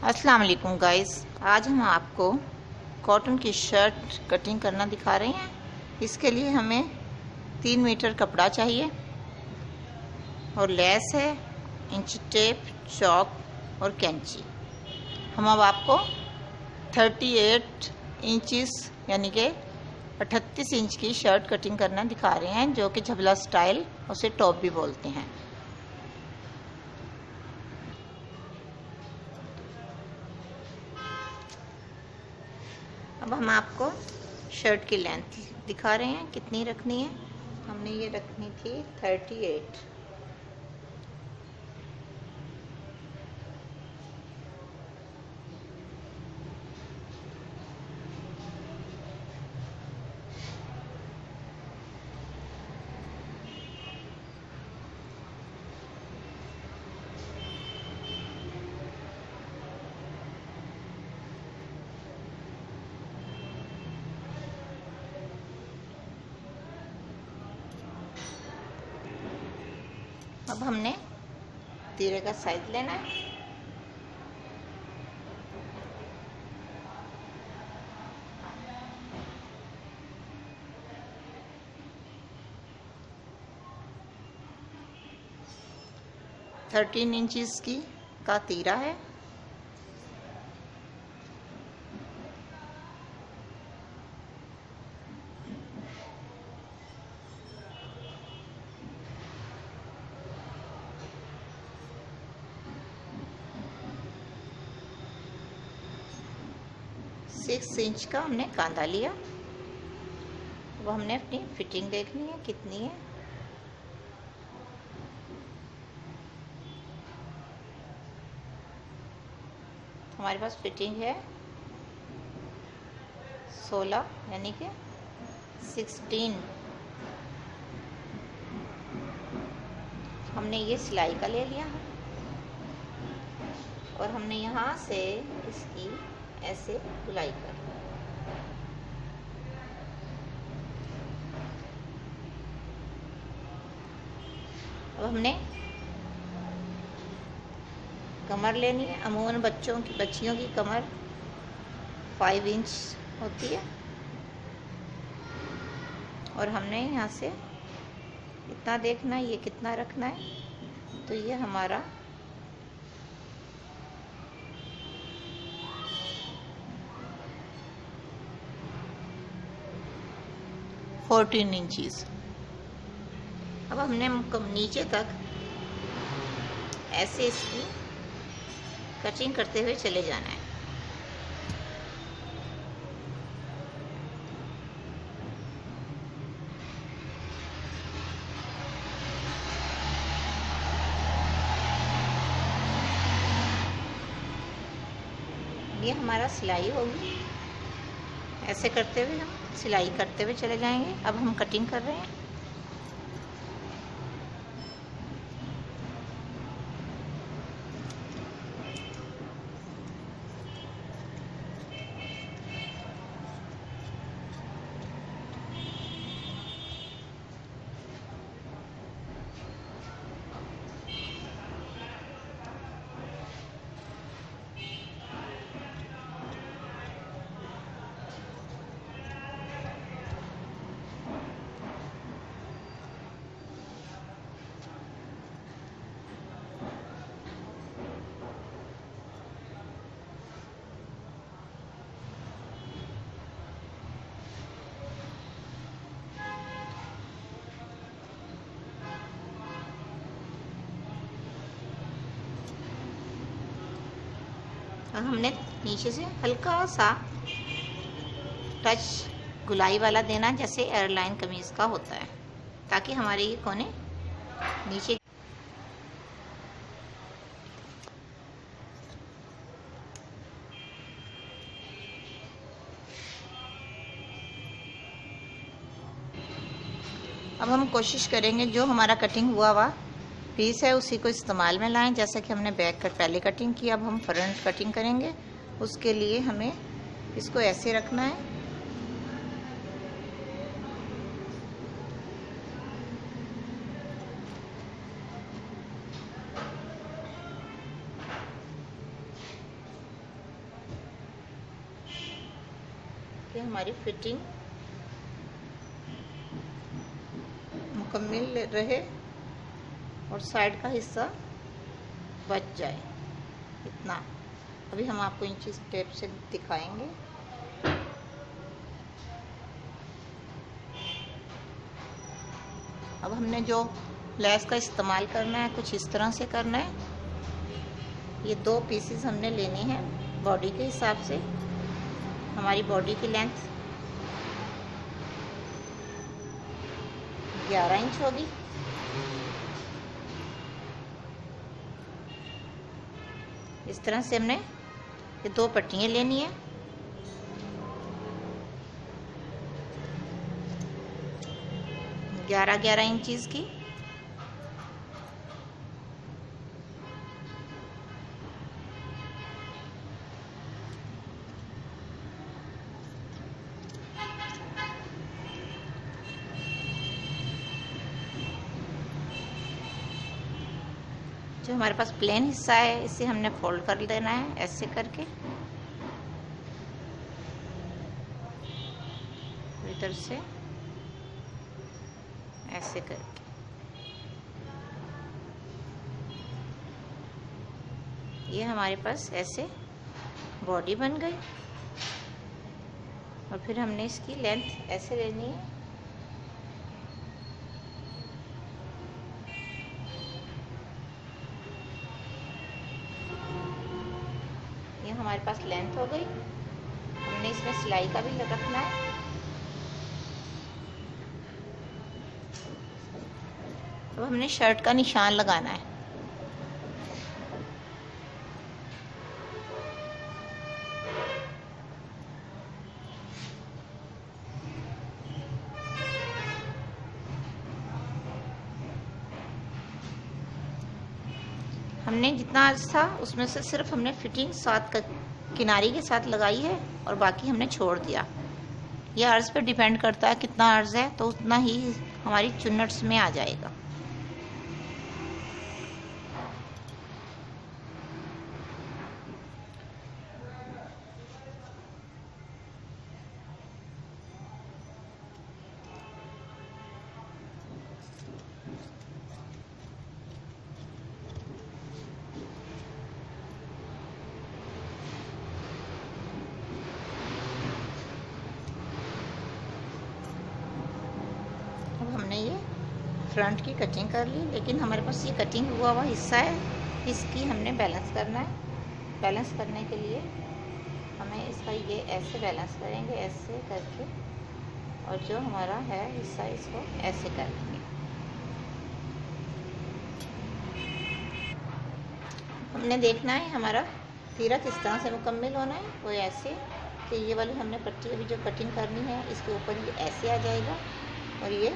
अस्सलाम वालेकुम गाइस, आज हम आपको कॉटन की शर्ट कटिंग करना दिखा रहे हैं। इसके लिए हमें 3 मीटर कपड़ा चाहिए और लेस है, इंची टेप, चॉक और कैंची। हम अब आपको 38 इंचिस यानी कि 38 इंच की शर्ट कटिंग करना दिखा रहे हैं, जो कि झबला स्टाइल, उसे टॉप भी बोलते हैं। अब हम आपको शर्ट की लेंथ दिखा रहे हैं कितनी रखनी है। हमने ये रखनी थी 38। अब हमने तीरे का साइज लेना है। थर्टीन इंचज़ की का तीरा है। सिक्स इंच का हमने कांधा लिया। अब हमने अपनी फिटिंग देखनी है कितनी है। हमारे पास फिटिंग है 16 यानी कि 16। हमने ये सिलाई का ले लिया और हमने यहाँ से इसकी ऐसे गुलाई कर। अब हमने कमर लेनी है। अमूमन बच्चियों की कमर 5 इंच होती है और हमने यहाँ से इतना देखना है ये कितना रखना है। तो ये हमारा 14 इंचज़। अब हमने नीचे तक ऐसे इसकी कटिंग करते हुए चले जाना है। ये हमारा सिलाई होगी। ऐसे करते हुए हम सिलाई करते हुए चले जाएंगे। अब हम कटिंग कर रहे हैं। और हमने नीचे से हल्का सा टच गुलाई वाला देना, जैसे एयरलाइन कमीज का होता है, ताकि हमारे ये कोने नीचे। अब हम कोशिश करेंगे जो हमारा कटिंग हुआ हुआ पीस है उसी को इस्तेमाल में लाएं। जैसा कि हमने बैक कट पहले कटिंग की, अब हम फ्रंट कटिंग करेंगे। उसके लिए हमें इसको ऐसे रखना है। कि हमारी फिटिंग मुकम्मल रहे और साइड का हिस्सा बच जाए, इतना। अभी हम आपको इंची टेप से दिखाएंगे। अब हमने जो लेस का इस्तेमाल करना है कुछ इस तरह से करना है। ये 2 पीसेस हमने लेने हैं बॉडी के हिसाब से। हमारी बॉडी की लेंथ 11 इंच होगी। इस तरह से हमने ये 2 पट्टियाँ लेनी है। ग्यारह इंचीज़ की। जो हमारे पास प्लेन हिस्सा है इसे हमने फोल्ड कर देना है ऐसे करके, इधर से ऐसे करके। ये हमारे पास ऐसे बॉडी बन गई। और फिर हमने इसकी लेंथ ऐसे लेनी है। ये हमारे पास लेंथ हो गई। हमने इसमें सिलाई का भी रखना है। अब हमने शर्ट का निशान लगाना है। हमने जितना अर्ज था उसमें से सिर्फ हमने फिटिंग साथ किनारी के साथ लगाई है और बाकी हमने छोड़ दिया। यह अर्ज पे डिपेंड करता है कितना अर्ज है तो उतना ही हमारी चुन्नट्स में आ जाएगा। अब हमने ये फ्रंट की कटिंग कर ली, लेकिन हमारे पास ये कटिंग हुआ हिस्सा है, इसकी हमने बैलेंस करना है। बैलेंस करने के लिए हमें इसका ये ऐसे बैलेंस करेंगे, ऐसे करके, और जो हमारा है हिस्सा इसको ऐसे कर लेंगे। हमने देखना है हमारा तीरा किस तरह से मुकम्मल होना है। वो ऐसे कि ये वाली हमने पट्टी अभी जो कटिंग करनी है इसके ऊपर ये ऐसे आ जाएगा और ये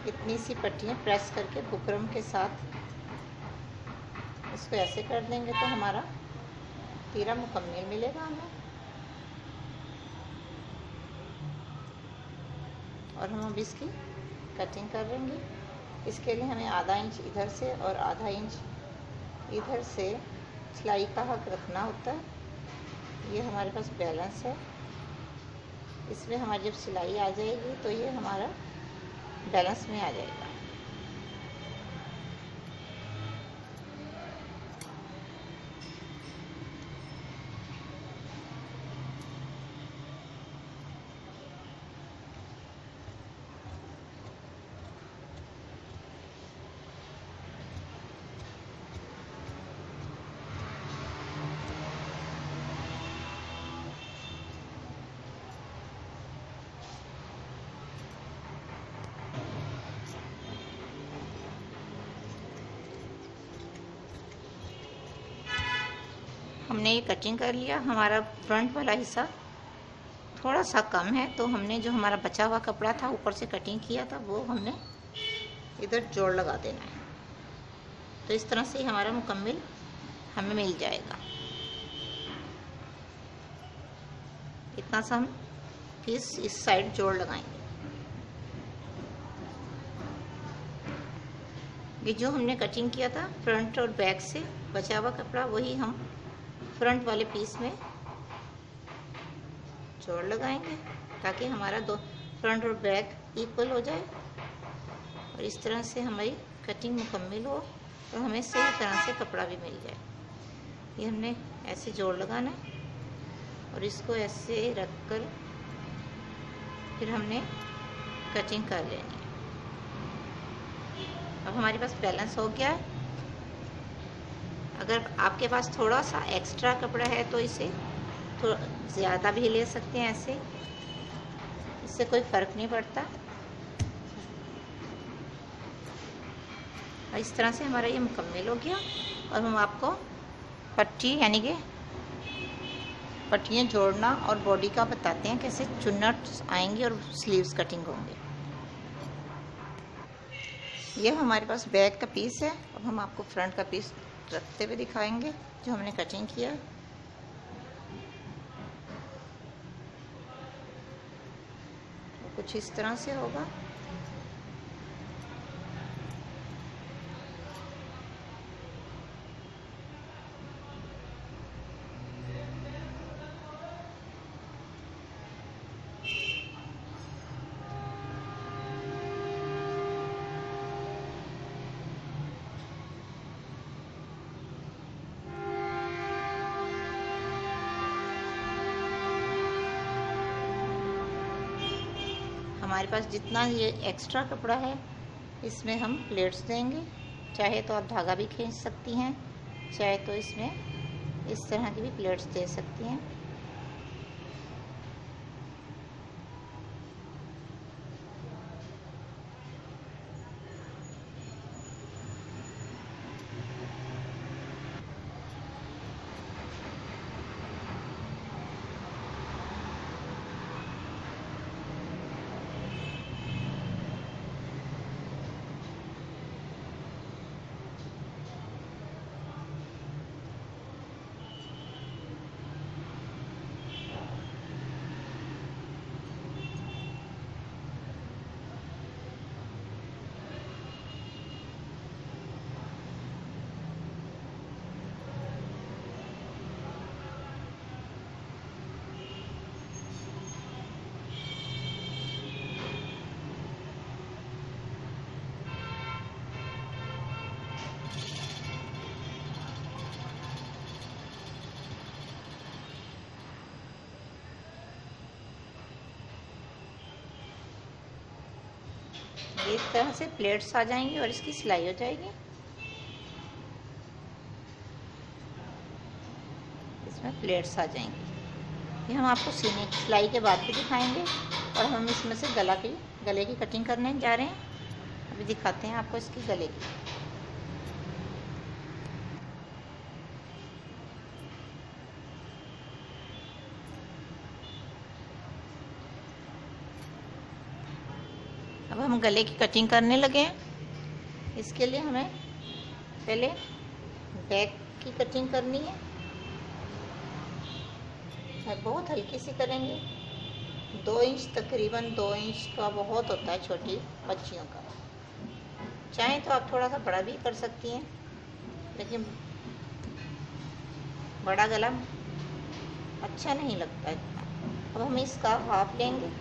इतनी सी पट्टियाँ प्रेस करके बुकरम के साथ इसको ऐसे कर देंगे तो हमारा तीरा मुकम्मल मिलेगा हमें। और हम अब इसकी कटिंग कर लेंगे। इसके लिए हमें आधा इंच इधर से और आधा इंच इधर से सिलाई का हक रखना होता है। ये हमारे पास बैलेंस है, इसमें हमारी जब सिलाई आ जाएगी तो ये हमारा बैलेंस में आ जाएगा। हमने ये कटिंग कर लिया। हमारा फ्रंट वाला हिस्सा थोड़ा सा कम है तो हमने जो हमारा बचा हुआ कपड़ा था ऊपर से कटिंग किया था वो हमने इधर जोड़ लगा देना है। तो इस तरह से हमारा मुकम्मल हमें मिल जाएगा। इतना सा हम इस साइड जोड़ लगाएंगे। ये जो हमने कटिंग किया था फ्रंट और बैक से बचा हुआ कपड़ा वही हम फ्रंट वाले पीस में जोड़ लगाएंगे ताकि हमारा दो फ्रंट और बैक इक्वल हो जाए और इस तरह से हमारी कटिंग मुकम्मल हो और हमें सही तरह से कपड़ा भी मिल जाए। ये हमने ऐसे जोड़ लगाना है और इसको ऐसे रख कर फिर हमने कटिंग कर लेनी है। अब हमारे पास बैलेंस हो गया है। अगर आपके पास थोड़ा सा एक्स्ट्रा कपड़ा है तो इसे थोड़ा ज़्यादा भी ले सकते हैं, ऐसे इससे कोई फ़र्क नहीं पड़ता। और इस तरह से हमारा ये मुकम्मल हो गया और हम आपको पट्टी यानी कि पट्टियाँ जोड़ना और बॉडी का बताते हैं कैसे चुन्नट आएंगी और स्लीव्स कटिंग होंगे। ये हमारे पास बैक का पीस है। अब हम आपको फ्रंट का पीस रखते हुए दिखाएंगे जो हमने कटिंग किया है। तो कुछ इस तरह से होगा। हमारे पास जितना ये एक्स्ट्रा कपड़ा है इसमें हम प्लेट्स देंगे। चाहे तो आप धागा भी खींच सकती हैं, चाहे तो इसमें इस तरह की भी प्लेट्स दे सकती हैं। इस तरह से प्लेट्स आ जाएंगी और इसकी सिलाई हो जाएगी। इसमें प्लेट्स आ जाएंगी। ये हम आपको सीने सिलाई के बाद भी दिखाएंगे और हम इसमें से गले की कटिंग करने जा रहे हैं। अभी दिखाते हैं आपको इसकी गले की। अब हम गले की कटिंग करने लगे हैं। इसके लिए हमें पहले बैक की कटिंग करनी है। बहुत हल्की सी करेंगे। 2 इंच, तकरीबन 2 इंच का बहुत होता है छोटी बच्चियों का। चाहें तो आप थोड़ा सा बड़ा भी कर सकती हैं, लेकिन बड़ा गला अच्छा नहीं लगता है। अब हम इसका हाफ लेंगे।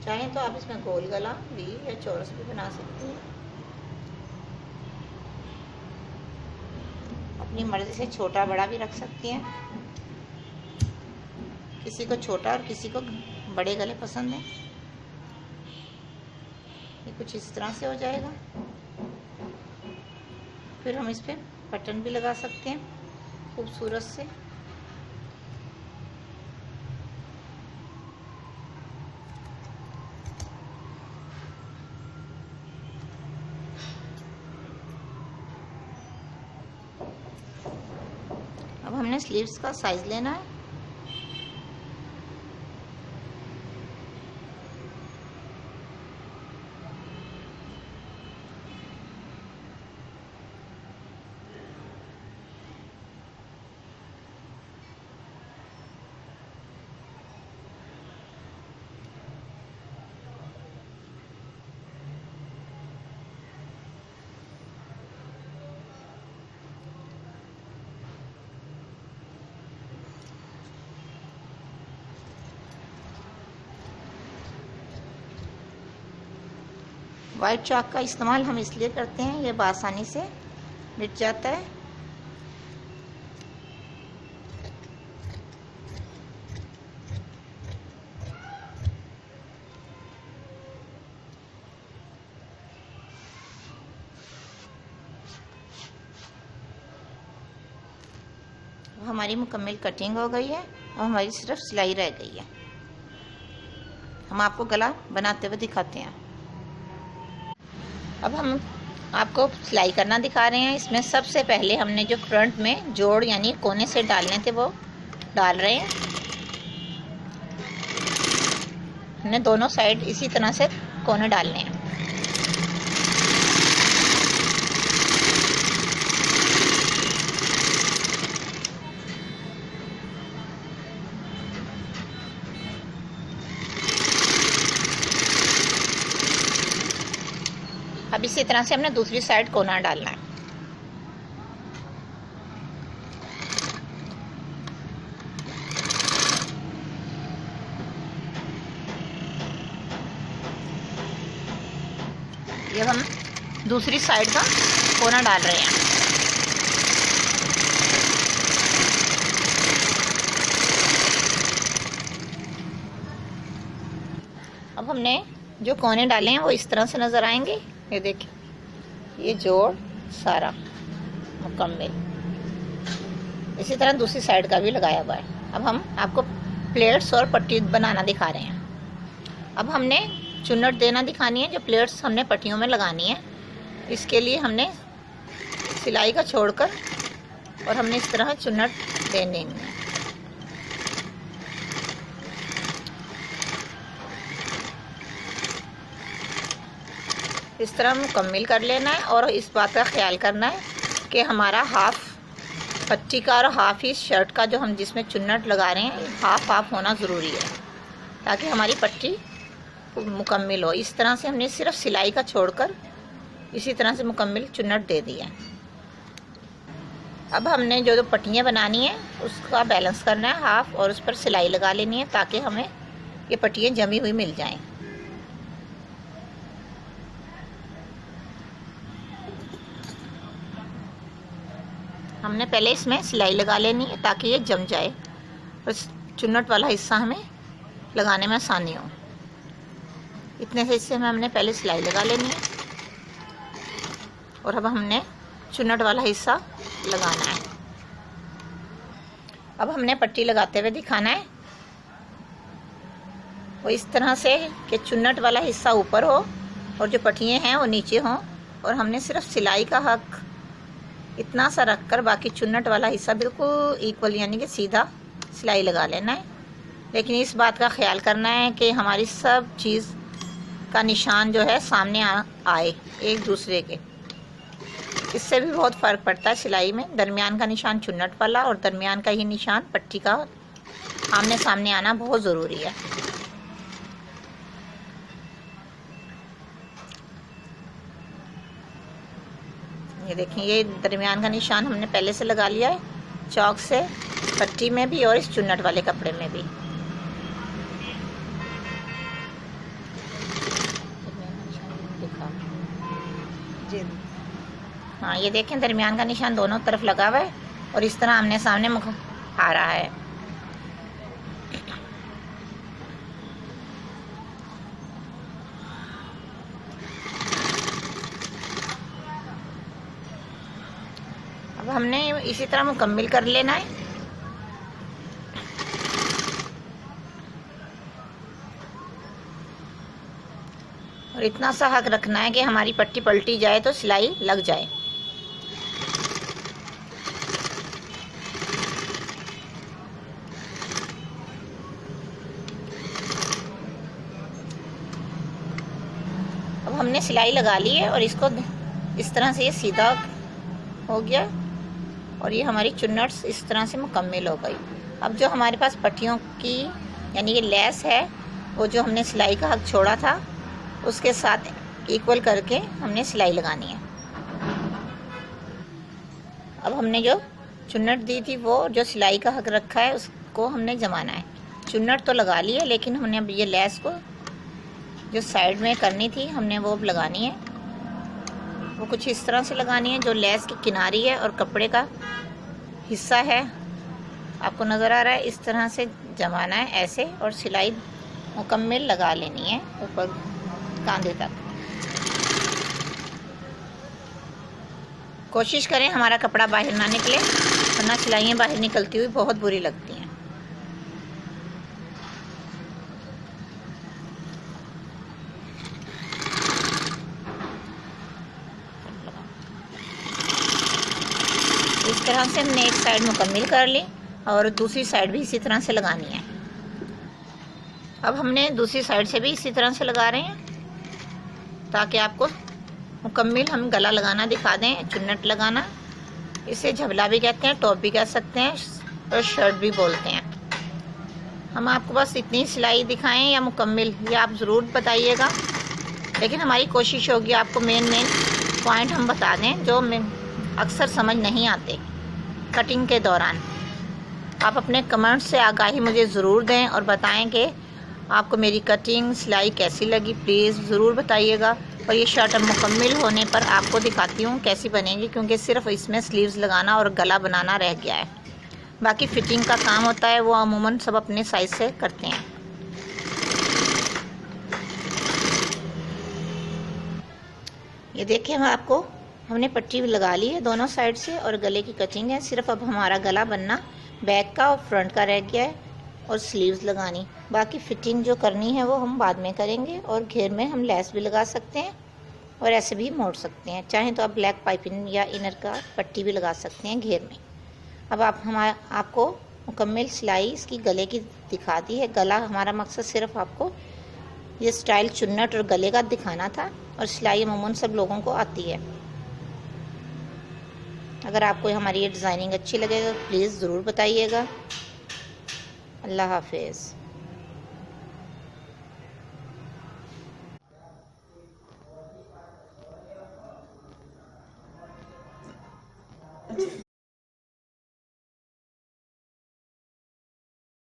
चाहें तो आप इसमें गोल गला भी या चौरस भी बना सकती हैं। अपनी मर्जी से छोटा बड़ा भी रख सकती हैं। किसी को छोटा और किसी को बड़े गले पसंद हैं। ये कुछ इस तरह से हो जाएगा। फिर हम इस पर बटन भी लगा सकते हैं खूबसूरत से। अब हमने स्लीव्स का साइज लेना है। वाइट चाक का इस्तेमाल हम इसलिए करते हैं, ये आसानी से मिट जाता है। हमारी मुकम्मल कटिंग हो गई है और हमारी सिर्फ सिलाई रह गई है। हम आपको गला बनाते हुए दिखाते हैं। अब हम आपको सिलाई करना दिखा रहे हैं। इसमें सबसे पहले हमने जो फ्रंट में जोड़ यानी कोने से डालने थे वो डाल रहे हैं। हमने दोनों साइड इसी तरह से कोने डालने हैं। अब इसी तरह से हमने दूसरी साइड कोना डालना है। ये हम दूसरी साइड का कोना डाल रहे हैं। अब हमने जो कोने डाले हैं वो इस तरह से नज़र आएंगे। ये देखिए, ये जोड़ सारा मुकम्मल। इसी तरह दूसरी साइड का भी लगाया हुआ है। अब हम आपको प्लेट्स और पट्टी बनाना दिखा रहे हैं। अब हमने चुन्नट देना दिखानी है। जो प्लेट्स हमने पट्टियों में लगानी है, इसके लिए हमने सिलाई का छोड़कर और हमने इस तरह चुन्नट देनी है। इस तरह मुकम्मल कर लेना है और इस बात का ख्याल करना है कि हमारा हाफ पट्टी का और हाफ ही शर्ट का जो हम जिसमें चुन्नट लगा रहे हैं हाफ हाफ होना ज़रूरी है, ताकि हमारी पट्टी मुकम्मल हो। इस तरह से हमने सिर्फ सिलाई का छोड़कर इसी तरह से मुकम्मल चुन्नट दे दिया है। अब हमने जो पट्टियाँ बनानी है उसका बैलेंस करना है हाफ, और उस पर सिलाई लगा लेनी है ताकि हमें ये पट्टियाँ जमी हुई मिल जाएं। हमने पहले इसमें सिलाई लगा लेनी है ताकि ये जम जाए और चुन्नट वाला हिस्सा हमें लगाने में आसानी हो। इतने से हिस्से में हमने पहले सिलाई लगा लेनी है और अब हमने चुन्नट वाला हिस्सा लगाना है। अब हमने पट्टी लगाते हुए दिखाना है वो इस तरह से कि चुन्नट वाला हिस्सा ऊपर हो और जो पट्टियाँ हैं वो नीचे हों, और हमने सिर्फ सिलाई का हक इतना सा रखकर बाकी चुन्नट वाला हिस्सा बिल्कुल इक्वल यानी कि सीधा सिलाई लगा लेना है। लेकिन इस बात का ख्याल करना है कि हमारी सब चीज़ का निशान जो है सामने आए एक दूसरे के। इससे भी बहुत फ़र्क पड़ता है सिलाई में। दरमियान का निशान चुन्नट वाला और दरमियान का ही निशान पट्टी का आमने सामने आना बहुत ज़रूरी है। ये देखिए, ये दरमियान का निशान हमने पहले से लगा लिया है चौक से, पट्टी में भी और इस चुन्नट वाले कपड़े में भी। हाँ, ये देखें दरमियान का निशान दोनों तरफ लगा हुआ है और इस तरह आमने सामने मुख आ रहा है। अब हमने इसी तरह मुकम्मल कर लेना है। और इतना सा हक रखना है कि हमारी पट्टी पलटी जाए तो सिलाई लग जाए। अब हमने सिलाई लगा ली है और इसको इस तरह से ये सीधा हो गया और ये हमारी चुन्नट्स इस तरह से मुकम्मल हो गई। अब जो हमारे पास पट्टियों की यानी ये लेस है वो जो हमने सिलाई का हक छोड़ा था उसके साथ इक्वल करके हमने सिलाई लगानी है। अब हमने जो चुन्नट दी थी वो जो सिलाई का हक रखा है उसको हमने जमाना है। चुन्नट तो लगा ली है लेकिन हमने अब ये लेस को जो साइड में करनी थी हमने वो अब लगानी है। वो कुछ इस तरह से लगानी है, जो लेस की किनारी है और कपड़े का हिस्सा है आपको नज़र आ रहा है, इस तरह से जमाना है ऐसे, और सिलाई मुकम्मल लगा लेनी है ऊपर कांधे तक। कोशिश करें हमारा कपड़ा बाहर ना निकले, वरना सिलाइयाँ बाहर निकलती हुई बहुत बुरी लगती हैं। इस तरह से हमने एक साइड मुकम्मल कर ली और दूसरी साइड भी इसी तरह से लगानी है। अब हमने दूसरी साइड से भी इसी तरह से लगा रहे हैं ताकि आपको मुकम्मल हम गला लगाना दिखा दें। चुन्नट लगाना, इसे झबला भी कहते हैं, टॉप भी कह सकते हैं और शर्ट भी बोलते हैं। हम आपको बस इतनी सिलाई दिखाएं या मुकम्मल, ये आप ज़रूर बताइएगा, लेकिन हमारी कोशिश होगी आपको मेन पॉइंट हम बता दें जो अक्सर समझ नहीं आते कटिंग के दौरान। आप अपने कमेंट से आगाही मुझे ज़रूर दें और बताएं कि आपको मेरी कटिंग सिलाई कैसी लगी, प्लीज़ ज़रूर बताइएगा। और ये शर्ट अब मुकम्मल होने पर आपको दिखाती हूँ कैसी बनेगी, क्योंकि सिर्फ इसमें स्लीव्स लगाना और गला बनाना रह गया है। बाकी फिटिंग का काम होता है वो अमूमन सब अपने साइज़ से करते हैं। ये देखिए हमने पट्टी लगा ली है दोनों साइड से और गले की कटिंग है। सिर्फ अब हमारा गला बनना बैक का और फ्रंट का रह गया है और स्लीव्स लगानी। बाकी फिटिंग जो करनी है वो हम बाद में करेंगे। और घेर में हम लेस भी लगा सकते हैं और ऐसे भी मोड़ सकते हैं। चाहें तो आप ब्लैक पाइपिंग या इनर का पट्टी भी लगा सकते हैं घेर में। अब आपको मुकम्मल सिलाई इसकी गले की दिखा दी है। गला हमारा मकसद सिर्फ आपको ये स्टाइल चुन्नट और गले का दिखाना था, और सिलाई अमूमन सब लोगों को आती है। अगर आपको हमारी ये डिज़ाइनिंग अच्छी लगे तो प्लीज़ ज़रूर बताइएगा। अल्लाह हाफिज़।